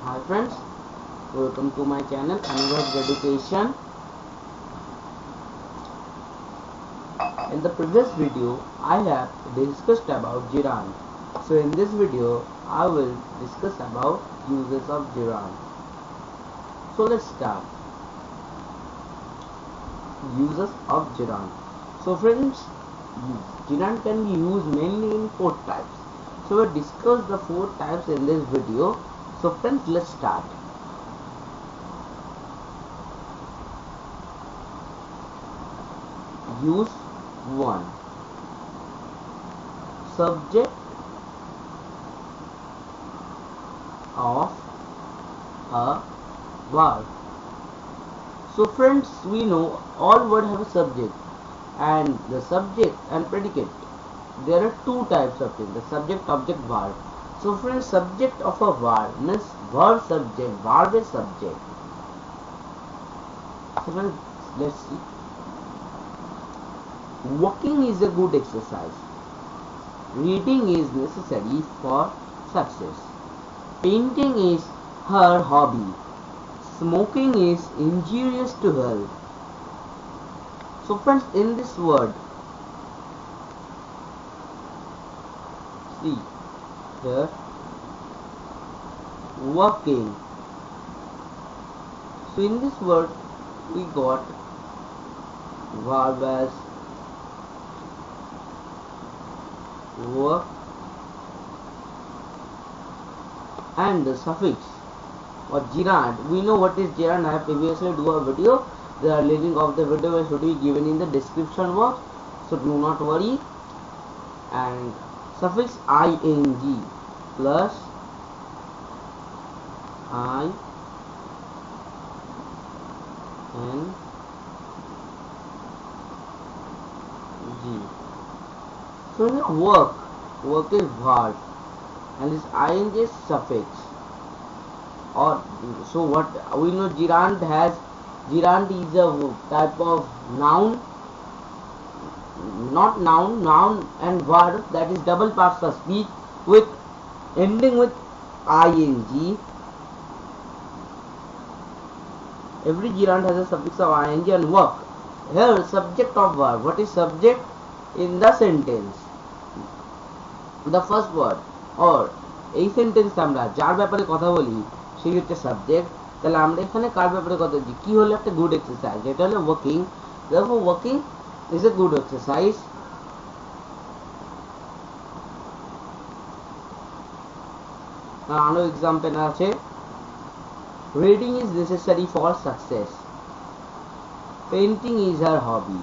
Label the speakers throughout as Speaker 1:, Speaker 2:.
Speaker 1: Hi friends, welcome to my channel Anurag Education. In the previous video, I have discussed about gerund. So in this video, I will discuss about uses of gerund. So let's start. Uses of gerund. So friends, gerund can be used mainly in 4 types. So we discussed the 4 types in this video. So friends, let's start. Use 1. Subject of a verb. So friends, we know all words have a subject, and the subject and predicate. There are 2 types of it, the subject, object, verb. So friends, subject of a verb means verb subject, verb is subject. So friends, let's see. Walking is a good exercise. Reading is necessary for success. Painting is her hobby. Smoking is injurious to health. So friends, in this word, see here, working. So in this word, we got verb as work and the suffix or gerund. We know what is gerund. I have previously do a video. The link of the video should be given in the description box, so do not worry. And suffix ing plus I n g. So work is verb and this ing is suffix. Or so what we know, gerund is a type of noun, not noun and verb, that is double parts of speech with ending with ing. Every gerund has a suffix of ing and work. Here subject of verb. What is subject in the sentence? The first word or এই sentence আমরা যার ব্যাপারে কথা বলি সেই হচ্ছে subject. তাহলে আমরা এখানে কার ব্যাপারে কথা বলছি, কি হলো একটা গুড এক্সারসাইজ, এটা হলো ওয়াকিং। দেখো walking is a good exercise. আরো এক্সাম্পল আছে, reading is necessary for success, painting is her hobby,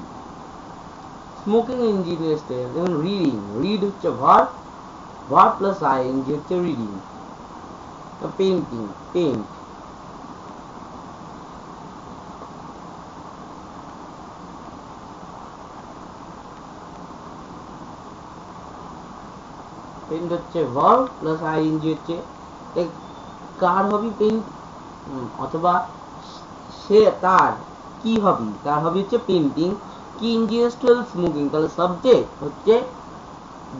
Speaker 1: smoking engineers to health. যেমন রিডিং, রিড হচ্ছে ভার্ব, verb plus ing হচ্ছে reading. Painting, paint. Paint হচ্ছে verb plus ing হচ্ছে কার হবি paint, অথবা সে তার কি হবি, তার হবি হচ্ছে পেইন্টিং। কি ইঞ্জিনিয়ার্স টু স্মোকিং, তাহলে সাবজেক্ট হচ্ছে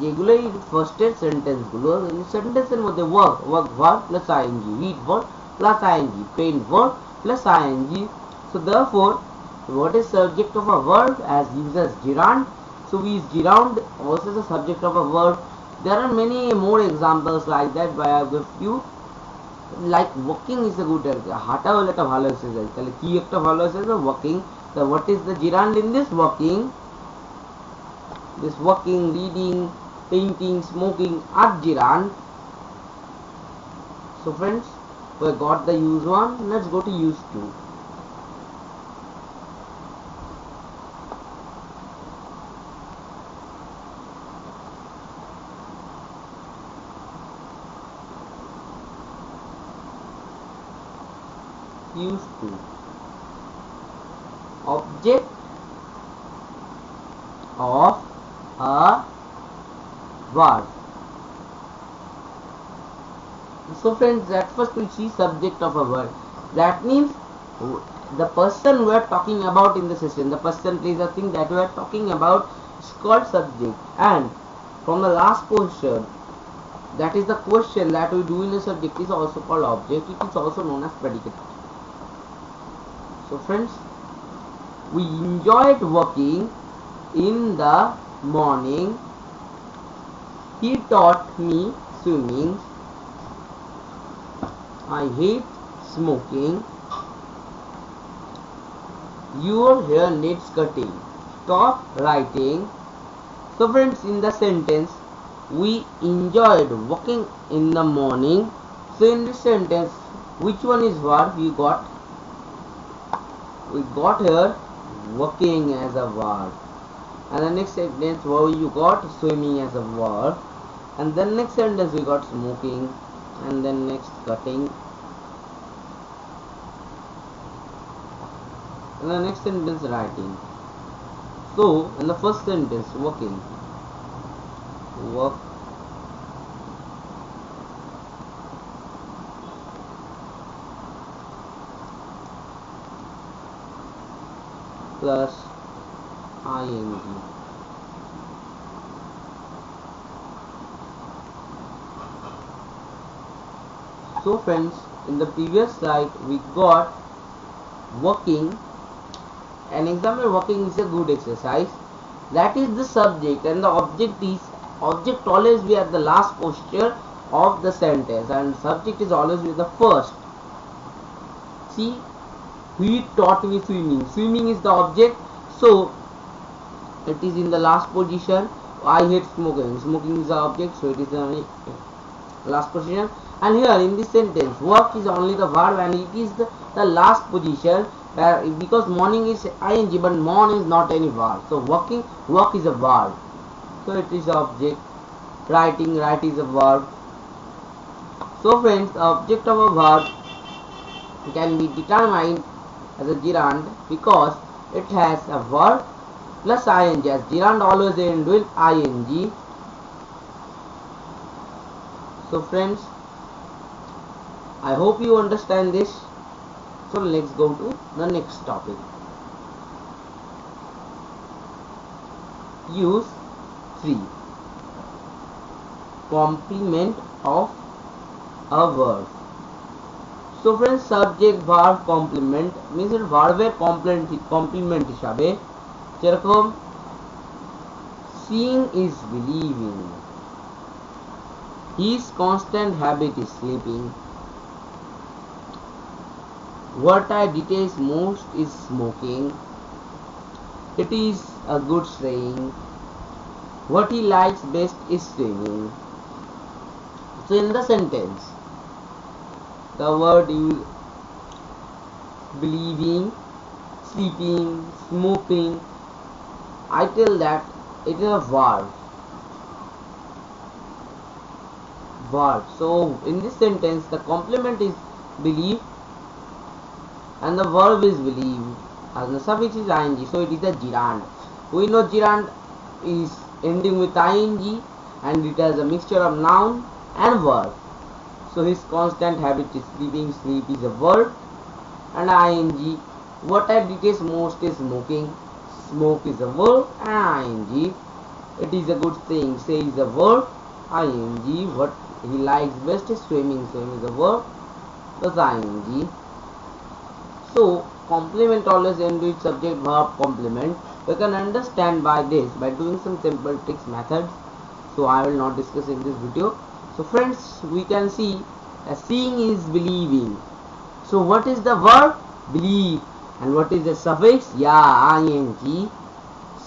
Speaker 1: যেগুলোই ফার্স্টের সেন্টেন্স গুলো, সেন্টেন্সের মধ্যে work verb plus I N G, read verb plus I N G, paint verb plus I N G. So therefore, what is subject of a verb as used as gerund? So we use gerund also the subject of a verb. There are many more examples like that, but I have a few. Like walking is a good example. হাঁটা হলো একটা ভালো exercise, তাহলে কি একটা ভালো exercise, walking. So what is the gerund in this walking? This walking, reading, painting, smoking are gerund. So friends, we got the use 1. Let's go to use 2. Use 2. Object of a verb. So friends, at first we see subject of a verb. That means the person we are talking about in the session, the person is a thing that we are talking about is called subject. And from the last portion, that is the question that we do in a subject is also called object. It is also known as predicate. So friends, we enjoyed working in the morning. He taught me swimming. I hate smoking. Your hair needs cutting. Stop writing. So friends, in the sentence, we enjoyed walking in the morning. So in this sentence, which one is verb? We got here walking as a verb. And the next sentence, you got swimming as a verb. And then next sentence we got smoking. And then next cutting. And the next sentence writing. So in the first sentence, working, work, plus ing. So friends, in the previous slide we got working. An example, working is a good exercise. That is the subject, and the object always be at the last posture of the sentence, and subject is always with the first. See, he taught me swimming. Swimming is the object, so it is in the last position. I hate smoking. Smoking is the object, so it is the last position. And here in this sentence, work is only the verb, and it is the last position. Because morning is ing, but morning is not any verb. So work is a verb. So it is the object. Writing, write is a verb. So friends, the object of a verb can be determined as a gerund because it has a verb plus ing. As gerund always end with ing. So friends, I hope you understand this. So let's go to the next topic. Use 3. Complement of a verb. So friends, subject verb complement means verb complement হিসাবে যেরকম seeing is believing, his constant habit is sleeping, what I detest most is smoking, it is a good saying, what he likes best is swimming. So in the sentence, the word used believing, sleeping, smoking, I tell that it is a verb. So in this sentence, the complement is believe and the verb is believe, and the suffix is ing, so it is a gerund. We know gerund is ending with ing and it has a mixture of noun and verb. So his constant habit is sleeping. Sleep is a verb, and ing. What I detest most is smoking. Smoke is a verb, and ing. It is a good thing. Say is a verb, ing. What he likes best is swimming. Swim is a verb, plus ing. So complement always end with subject verb complement. We can understand by this by doing some simple tricks methods. So I will not discuss in this video. So friends, we can see seeing is believing. So what is the verb? Believe. And what is the suffix? ing.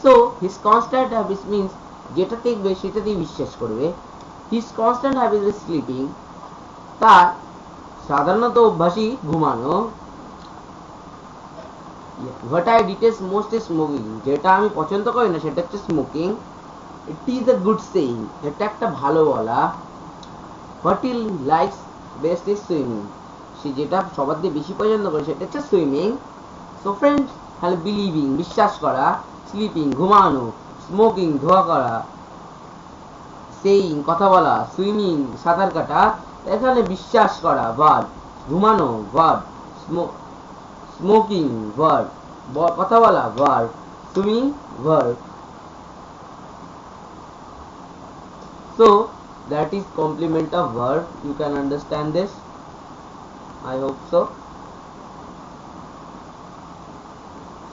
Speaker 1: So his constant habit means যেটা দেখবে সেটাতেই বিশ্বাস করবে. His constant habit is sleeping. তার সাধারণত অভ্যাসই ঘুমানো. What I detest most is smoking. যেটা আমি পছন্দ করি না সেটা হচ্ছে smoking. It is a good saying. এটা একটা ভালো বলা. What he likes best is swimming. সে যেটা সবার দিয়ে বেশি পছন্দ করে সেটা হচ্ছে সুইমিং. সো ফ্রেন্ডস, তাহলে বিলিভিং বিশ্বাস করা, স্লিপিং ঘুমানো, স্মোকিং ধোঁয়া করা, সেইং কথা বলা, সুইমিং সাঁতার কাটা, এখানে বিশ্বাস করা ভার্ব, ঘুমানো ভার্ব, স্মোকিং ভার্ব, কথা বলা verb, swimming verb. So that is complement of verb. You can understand this, I hope so.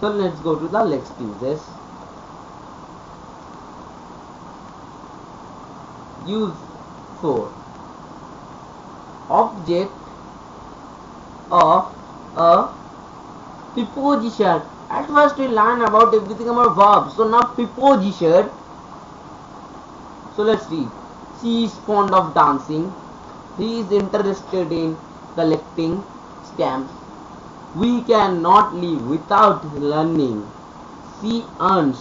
Speaker 1: So let's go to the next uses. Use 4. Object of a preposition. At first we learn about everything about verbs. So now preposition. So let's read. She is fond of dancing. He is interested in collecting stamps. We cannot live without learning. She earns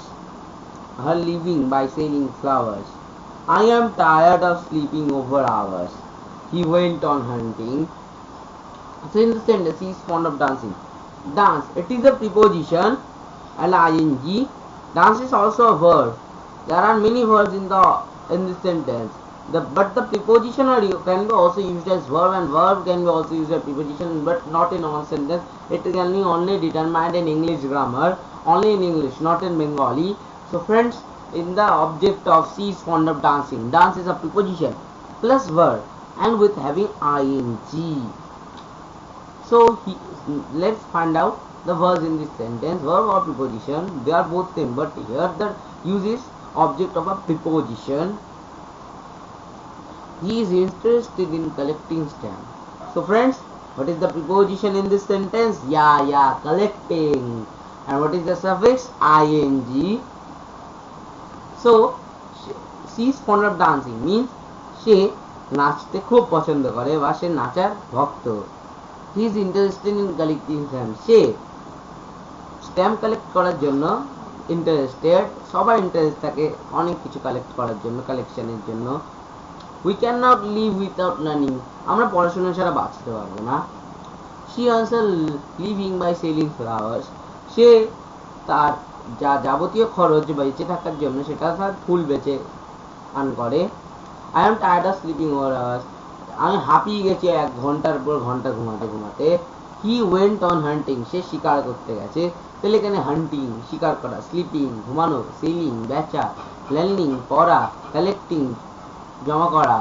Speaker 1: her living by selling flowers. I am tired of sleeping over hours. He went on hunting. So in the sentence, he is fond of dancing. Dance, it is a preposition and ing. Dance is also a verb. There are many verbs in this sentence. But the preposition can be also used as verb, and verb can be also used as preposition, but not in all sentence. It can be only determined in English grammar, only in English, not in Bengali. So friends, in the object of she is fond of dancing, dance is a preposition plus verb and with having ing. So let's find out the verbs in this sentence. Verb or preposition, they are both same, but here the use is object of a preposition. He is interested in collecting stamps. So friends, what is the preposition in this sentence? Yeah, collecting. And what is the suffix? ing. So she is fond of dancing means সে নাচতে খুব পছন্দ করে বা সে নাচার ভক্ত। He is interested in collecting stamps. Say stamp collect করার জন্য interested. সবার interest থাকে অনেক কিছু কালেক্ট করার জন্য, কালেকশনের জন্য। We cannot live without learning. আমরা পড়াশোনা ছাড়া বাঁচতে পারবো না। She earns her living by selling flowers. সে তার যা যাবতীয় খরচ বেঁচে থাকার জন্য সেটা তার ফুল বেচে আর্ন করে। I am tired of sleeping over hours. আমি হাঁপিয়ে গেছি 1 ঘন্টার পর ঘন্টা ঘুমাতে ঘুমাতে। He went on hunting. সে শিকার করতে গেছে। তাহলে এখানে হান্টিং শিকার করা, স্লিপিং ঘুমানো, সেলিং বেচা, লার্নিং পড়া, কালেক্টিং জমা করা,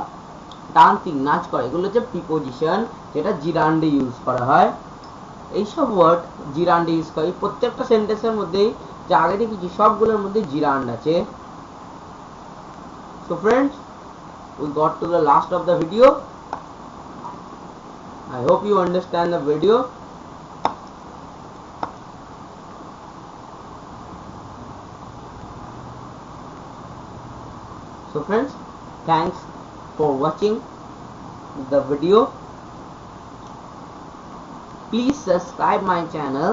Speaker 1: ডান্সিং নাচ করা, এগুলো হচ্ছে প্রিপোজিশন যেটা জিরান্ডে ইউজ করা হয়। এইসব ওয়ার্ড জিরান্ডে ইউজ করা, প্রত্যেকটা সেন্টেন্সের মধ্যেই যা আগে দেখেছি সবগুলোর মধ্যে জিরান্ড আছে। So friends, we got to the last of the video. I hope you understand the video. So friends, thanks for watching the video. Please subscribe my channel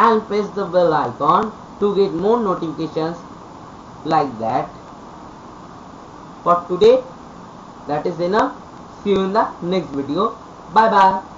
Speaker 1: and press the bell icon to get more notifications like that. For today, that is enough. See you in the next video. Bye bye.